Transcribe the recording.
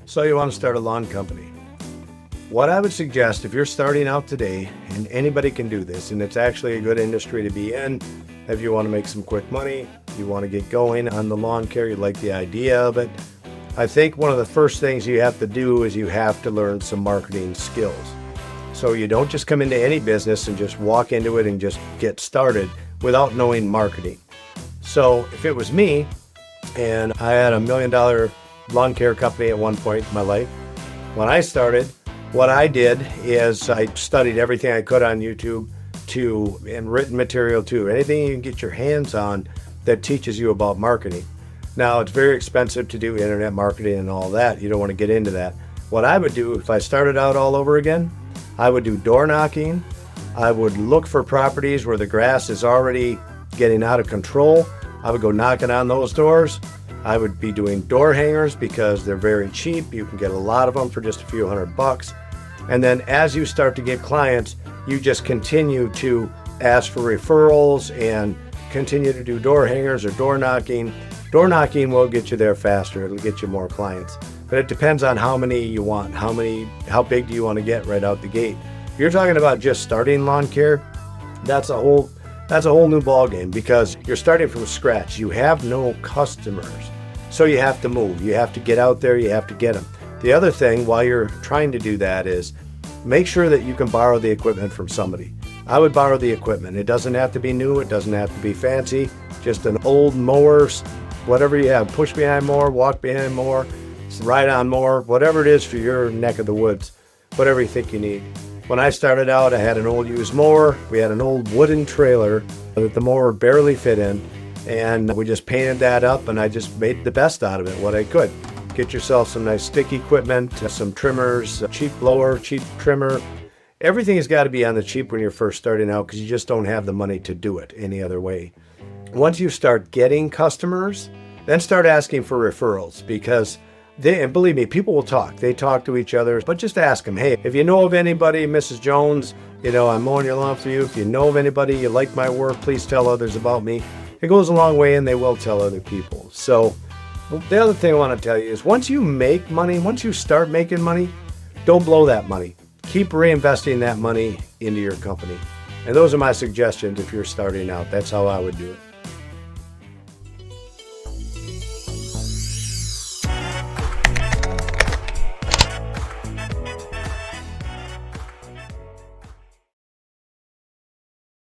So you want to start a lawn company. What I would suggest if you're starting out today, and anybody can do this, and it's actually a good industry to be in, if you want to make some quick money, you want to get going on the lawn care, you like the idea of it, I think one of the first things you have to do is you have to learn some marketing skills. So you don't just come into any business and just walk into it and just get started without knowing marketing. So if it was me, and I had $1 million lawn care company at one point in my life, when I started, what I did is I studied everything I could on YouTube and written material too. Anything you can get your hands on that teaches you about marketing. Now, it's very expensive to do internet marketing and all that. You don't want to get into that. What I would do if I started out all over again, I would do door knocking. I would look for properties where the grass is already getting out of control. I would go knocking on those doors. I would be doing door hangers because they're very cheap. You can get a lot of them for just a few $100. And then as you start to get clients, you just continue to ask for referrals and continue to do door hangers or door knocking. Door knocking will get you there faster. It'll get you more clients. But it depends on how many you want, how big do you want to get right out the gate. If you're talking about just starting lawn care, that's a whole new ballgame because you're starting from scratch. You have no customers. So you have to move. You have to get out there. You have to get them. The other thing while you're trying to do that is make sure that you can borrow the equipment from somebody. I would borrow the equipment. It doesn't have to be new. It doesn't have to be fancy. Just an old mower, whatever you have, push behind mower, walk behind mower, ride on mower, whatever it is for your neck of the woods, whatever you think you need. When I started out, I had an old used mower. We had an old wooden trailer that the mower barely fit in. And we just painted that up and I just made the best out of it, what I could. Get yourself some nice stick equipment, some trimmers, a cheap blower, cheap trimmer. Everything has got to be on the cheap when you're first starting out because you just don't have the money to do it any other way. Once you start getting customers, then start asking for referrals because and believe me, people will talk. They talk to each other, but just ask them, hey, if you know of anybody, Mrs. Jones, I'm mowing your lawn for you. If you know of anybody, you like my work, please tell others about me. It goes a long way and they will tell other people. So the other thing I want to tell you is once you make money, once you start making money, don't blow that money. Keep reinvesting that money into your company. And those are my suggestions if you're starting out. That's how I would do it.